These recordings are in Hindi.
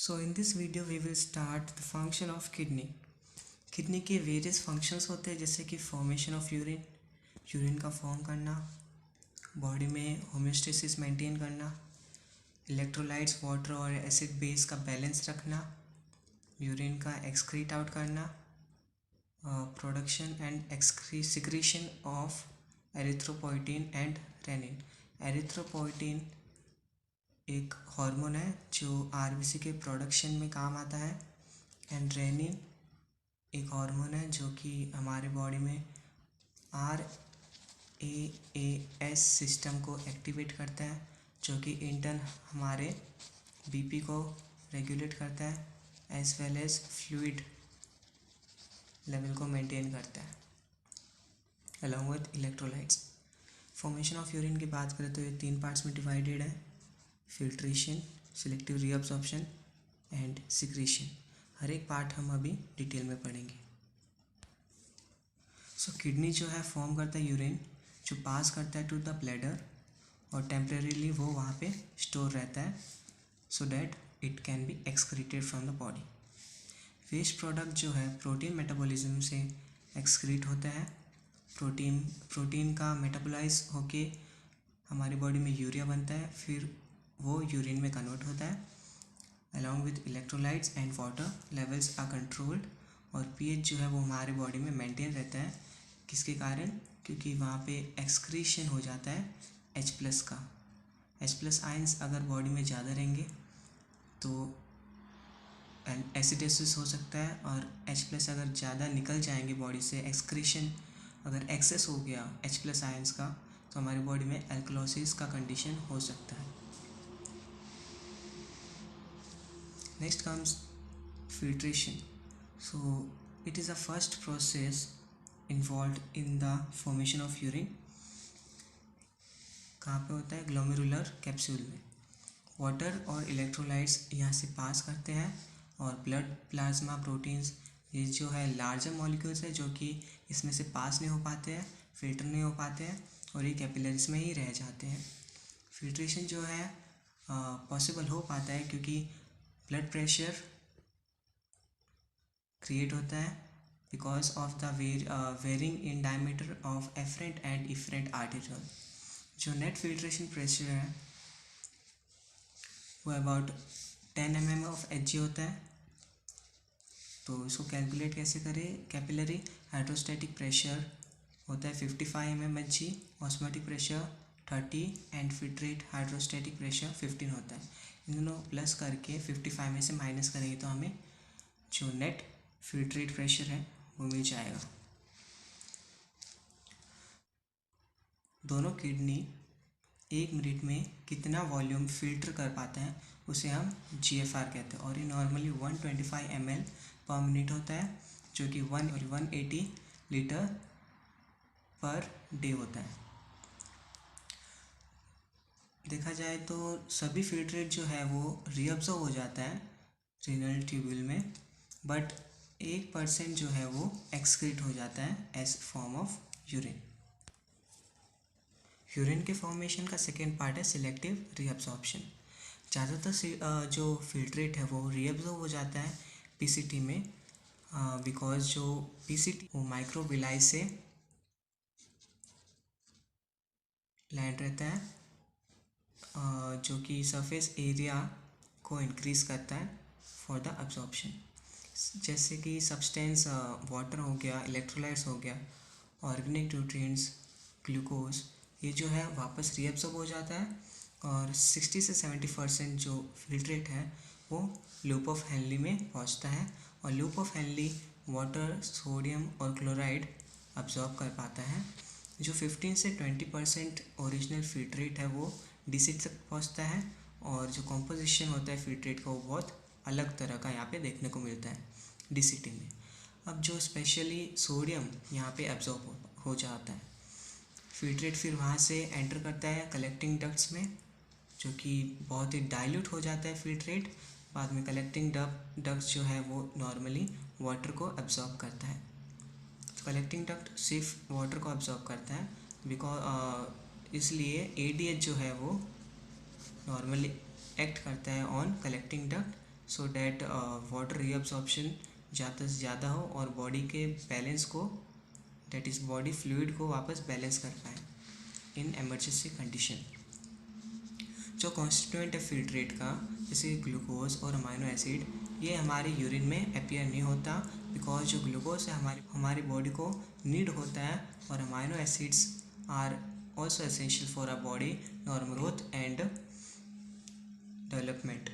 So in this video we will start the function of kidney. Kidney के वेरियस फंक्शंस होते हैं जैसे कि फॉर्मेशन ऑफ यूरिन, यूरिन का फॉर्म करना, बॉडी में होम्योस्टेसिस मेंटेन करना, इलेक्ट्रोलाइट्स वाटर और एसिड बेस का बैलेंस रखना, यूरिन का एक्सक्रीट आउट करना, production and secretion of erythropoietin and renin. Erythropoietin एक हार्मोन है जो आरबीसी के प्रोडक्शन में काम आता है, एंड रेनिन एक हार्मोन है जो कि हमारे बॉडी में RAAS सिस्टम को एक्टिवेट करता है, जो कि इंटर्न हमारे बीपी को रेगुलेट करता है as well as fluid level को मेंटेन करता है along with electrolytes. Formation of urine की बात करें तो ये 3 पार्ट्स में डिवाइडेड है: filtration, selective reabsorption and secretion. हर एक पार्ट हम अभी डिटेल में पढ़ेंगे। सो किडनी जो है फॉर्म करता है यूरिन, जो पास करता है टू द ब्लैडर, और टेम्परेरीली वो वहाँ पे स्टोर रहता है so that it can be excreted from the body. Waste product जो है प्रोटीन मेटाबॉलिज्म से एक्सक्रीट होता है। प्रोटीन का मेटाबोलाइज होके हमारी बॉडी में यूरिया बनता है, फिर वो यूरिन में कन्वर्ट होता है along with electrolytes and water levels are controlled, और पीएच जो है वो हमारे बॉडी में मेंटेन रहता है। किसके कारण? क्योंकि वहाँ पे एक्सक्रीशन हो जाता है H+ का। H+ आयंस अगर बॉडी में ज़्यादा रहेंगे तो एसिडोसिस हो सकता है, और H+ अगर ज़्यादा निकल जाएंगे बॉडी से, एक्सक्रीशन अगर एक्सेस हो गया H+ आयंस का, तो हमारी बॉडी में एल्कलोसिस का कंडीशन हो सकता है। Next comes filtration. So it is the first process involved in the formation of urine. कहाँ पे होता है? ग्लोमेरुलर कैप्सूल में। वाटर और इलेक्ट्रोलाइट्स यहाँ से पास करते हैं, और ब्लड प्लाज्मा प्रोटीन्स ये जो है लार्जर मॉलिक्यूल्स है जो कि इसमें से पास नहीं हो पाते हैं, फिल्टर नहीं हो पाते हैं, और ये कैपिलरीज में ही रह जाते हैं। फिल्ट्रेशन जो है पॉसिबल हो पाता है क्योंकि ब्लड प्रेशर क्रिएट होता है because of the varying in diameter of afferent and efferent arterial. जो नेट फिल्ट्रेशन प्रेशर है वो अबाउट 10 mm ऑफ Hg होता है। तो इसको कैलकुलेट कैसे करें? कैपिलरी हाइड्रोस्टैटिक प्रेशर होता है 55 mm Hg, osmotic pressure 30 and filtrate hydrostatic pressure 15 होता है। इन दोनों प्लस करके 55 में से माइनस करेंगे तो हमें जो नेट फिल्ट्रेट प्रेशर है वो मिल जाएगा। दोनों किडनी 1 मिनट में कितना वॉल्यूम फिल्टर कर पाता है उसे हम GFR कहते हैं, और ये नॉर्मली 125 ml पर मिनट होता है, जो कि 180 लीटर पर डे होता है। देखा जाए तो सभी फिल्ट्रेट जो है वो रीअब्जॉर्ब हो जाता है रीनल ट्यूब्यूल में, बट 1% जो है वो एक्सक्रीट हो जाता है as form of urine. Urine के फॉर्मेशन का सेकेंड पार्ट है सिलेक्टिव रीअब्सॉर्प्शन। ज़्यादातर जो फिल्ट्रेट है वो रीअब्जॉर्ब हो जाता है PCT में, बिकॉज जो PCT वो माइक्रोविलाई से लैंड रहता है, जो कि सरफेस एरिया को इंक्रीज़ करता है फॉर द अब्जॉर्प्शन। जैसे कि सब्सटेंस वाटर हो गया, इलेक्ट्रोलाइट्स हो गया, ऑर्गेनिक न्यूट्रिएंट्स, ग्लूकोज, ये जो है वापस रीअब्सॉर्ब हो जाता है, और 60 से 70% जो फिल्ट्रेट है वो लूप ऑफ हेनली में पहुंचता है, और loop of Henley water, sodium और क्लोराइड अब्जॉर्ब कर पाता है। जो 15 से 20% ओरिजिनल फिल्ट्रेट है वो DC तक पहुंचता है, और जो कॉम्पोजिशन होता है फिल्ट्रेट का वो बहुत अलग तरह का यहाँ पे देखने को मिलता है DCT में। अब जो स्पेशली सोडियम यहाँ पे एब्जॉर्ब हो जाता है, फिल्ट्रेट फिर वहाँ से एंटर करता है कलेक्टिंग डक्ट्स में, जो कि बहुत ही डाइल्यूट हो जाता है फिल्ट्रेट। बाद में कलेक्टिंग डक्ट्स जो है वो नॉर्मली वाटर को एब्जॉर्ब करता है। तो कलेक्टिंग डक्ट सिर्फ वाटर को एब्जॉर्ब करता है बिकॉज इसलिए ADH जो है वो नॉर्मली एक्ट करता है on collecting duct so that water reabsorption ज़्यादा से ज़्यादा हो और बॉडी के बैलेंस को, डैट इज़ बॉडी फ्लूइड को वापस बैलेंस कर पाए इन एमरजेंसी कंडीशन। जो कॉन्स्टिट्यूएंट है फिल्ट्रेट का, जैसे ग्लूकोज और अमाइनो एसिड, ये हमारे यूरिन में अपीयर नहीं होता बिकॉज जो ग्लूकोज है हमारी बॉडी को नीड होता है, और amino acids are also essential for a body normal growth and development.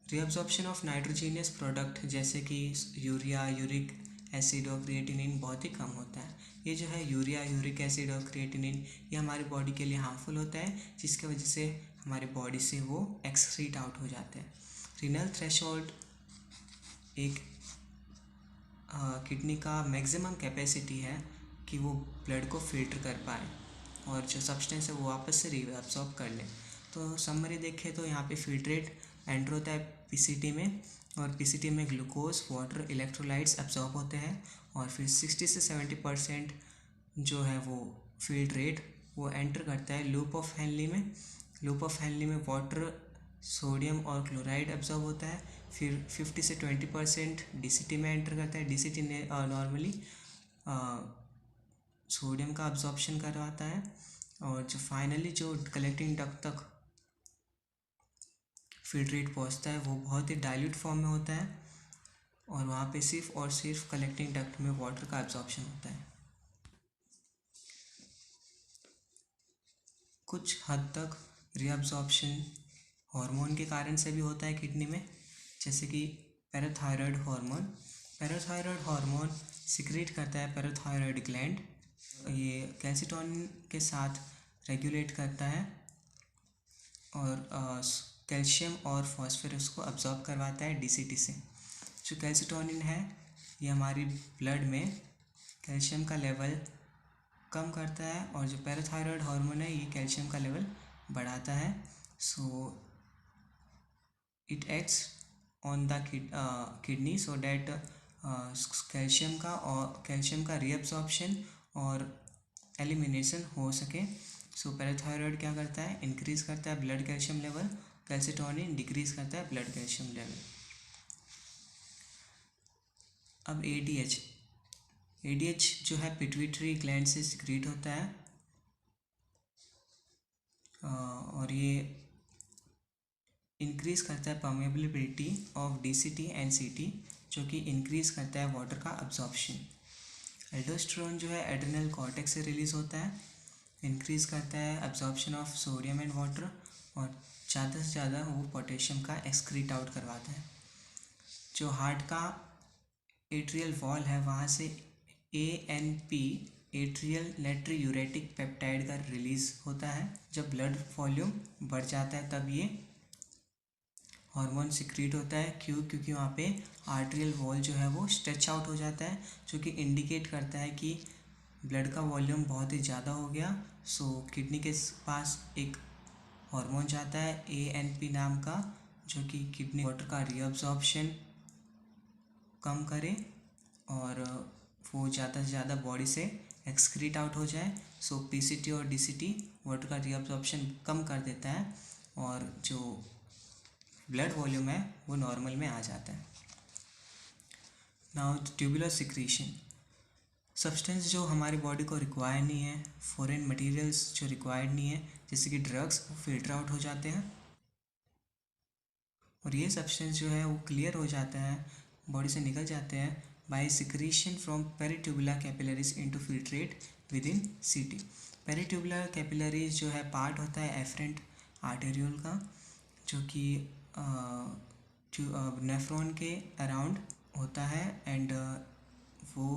Reabsorption of nitrogenous product जैसे कि यूरिया, यूरिक एसिड और क्रिएटिनिन बहुत ही कम होता है। ये जो है यूरिया, यूरिक एसिड और क्रिएटिनिन, ये हमारी बॉडी के लिए हार्मफुल होता है, जिसकी वजह से हमारी बॉडी से वो एक्सक्रीट आउट हो जाते हैं। रीनल थ्रेशोल्ड एक किडनी का मैक्सिमम कैपेसिटी है कि वो ब्लड को फिल्टर कर पाए और जो सब्सटेंस है वो वापस से रीअब्सॉर्ब कर ले। तो समरी देखें तो यहाँ पे फिल्ट्रेट एंटर होता है पीसीटी में, और पीसीटी में ग्लूकोज, वाटर, इलेक्ट्रोलाइट्स एब्जॉर्ब होते हैं, और फिर 60 से 70% जो है वो फिल्ट्रेट वो एंटर करता है लूप ऑफ हेनली में। लूप ऑफ हेनली में वाटर, सोडियम और क्लोराइड एब्जॉर्ब होता है। फिर 50 से 20% डीसीटी में एंटर करता है। डीसीटी ने नॉर्मली सोडियम का अब्जॉर्प्शन करवाता है, और जो फाइनली जो कलेक्टिंग डक्ट तक फिल्ट्रेट पहुंचता है वो बहुत ही डाइल्यूट फॉर्म में होता है, और वहाँ पे सिर्फ और सिर्फ कलेक्टिंग डक्ट में वाटर का एब्जॉर्प्शन होता है। कुछ हद तक रीअब्जॉर्प्शन हार्मोन के कारण से भी होता है किडनी में, जैसे कि parathyroid hormone. Parathyroid hormone secrete करता है पैराथायरॉयड ग्लैंड, ये कैल्सिटोनिन के साथ रेगुलेट करता है और कैल्शियम और फॉस्फोरस को अब्जॉर्ब करवाता है डीसीटी से। जो कैल्सिटोनिन है ये हमारी ब्लड में कैल्शियम का लेवल कम करता है, और जो पैराथायरॉयड हार्मोन है ये कैल्शियम का लेवल बढ़ाता है। So it acts on the kidney so that calcium का रीअब्जॉर्प्शन और एलिमिनेशन हो सके। सो पैराथायरॉयड क्या करता है, इंक्रीज़ करता है blood calcium level, calcitonin decrease करता है ब्लड कैल्शियम लेवल। अब एडीएच जो है पिट्यूटरी ग्लैंड से सिक्रीट होता है, और ये इंक्रीज़ करता है परमेबिलिटी ऑफ डीसीटी एंड सीटी, जो कि इंक्रीज़ करता है वाटर का अब्जॉर्प्शन। एल्डोस्टेरोन जो है एड्रिनल कॉर्टेक्स से रिलीज़ होता है, इंक्रीज़ करता है absorption of sodium and water, और ज़्यादा से ज़्यादा वो पोटेशियम का एक्सक्रीट आउट करवाता है। जो हार्ट का एट्रियल वॉल है वहाँ से ANP एट्रियल नाइट्रोयूरेटिक पेप्टाइड का रिलीज़ होता है। जब ब्लड वॉल्यूम बढ़ जाता है तब ये हार्मोन सिक्रीट होता है। क्योंकि वहाँ पे आर्टेरियल वॉल जो है वो स्ट्रेच आउट हो जाता है, जो कि इंडिकेट करता है कि ब्लड का वॉल्यूम बहुत ही ज़्यादा हो गया। सो किडनी के पास एक हार्मोन जाता है ANP नाम का, जो कि किडनी वाटर का रीअब्जॉर्प्शन कम करे और वो ज़्यादा से ज़्यादा बॉडी से एक्सक्रीट आउट हो जाए। सो पीसीटी और डीसीटी वाटर का रीअब्जॉर्प्शन कम कर देता है, और जो ब्लड वॉल्यूम है वो नॉर्मल में आ जाता है। नाउ ट्यूबुलर सिक्रीशन, सब्सटेंस जो हमारी बॉडी को रिक्वायर नहीं है, फॉरेन मटेरियल्स जो रिक्वायर्ड नहीं है जैसे कि ड्रग्स, वो फिल्टर आउट हो जाते हैं, और ये सब्सटेंस जो है वो क्लियर हो जाता है, बॉडी से निकल जाते हैं by secretion from peritubular capillaries into filtrate within CT. Peritubular capillaries जो है पार्ट होता है एफरेंट आर्टेरियोल का, जो कि नेफ्रॉन के अराउंड होता है, एंड वो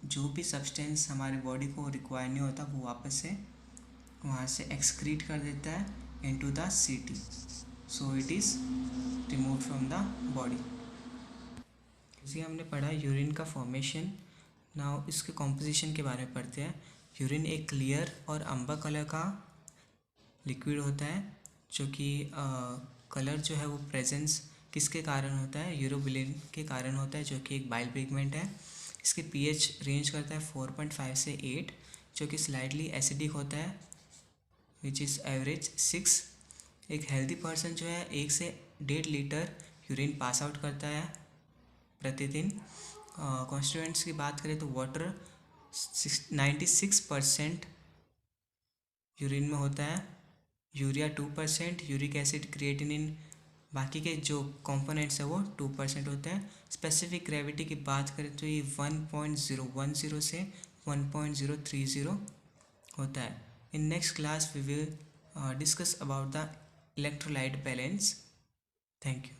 जो भी सब्सटेंस हमारी बॉडी को रिक्वायर नहीं होता वो वापस से वहाँ से एक्सक्रीट कर देता है इनटू द सीटी, so it is remove from the body. इसी हमने पढ़ा यूरिन का फॉर्मेशन। नाउ इसके कॉम्पोजिशन के बारे में पढ़ते हैं। यूरिन एक क्लियर और अम्बर कलर का लिक्विड होता है, जो कि कलर जो है वो प्रेजेंस किसके कारण होता है, यूरोबिलिन के कारण होता है, जो कि एक बाइल पिगमेंट है। इसके पीएच रेंज करता है 4.5 से 8, जो कि स्लाइटली एसिडिक होता है, विच इज़ एवरेज 6। एक हेल्दी पर्सन जो है 1 से 1.5 लीटर यूरिन पास आउट करता है प्रतिदिन। कॉन्स्टिट्यूएंट्स की बात करें तो वाटर 96% यूरिन में होता है, यूरिया 2%, यूरिक एसिड, क्रिएटिनिन, बाकी के जो कंपोनेंट्स है वो 2% होते हैं। स्पेसिफिक ग्रेविटी की बात करें तो ये 1.010 से 1.030 होता है। In next class we will discuss about the electrolyte balance. Thank you.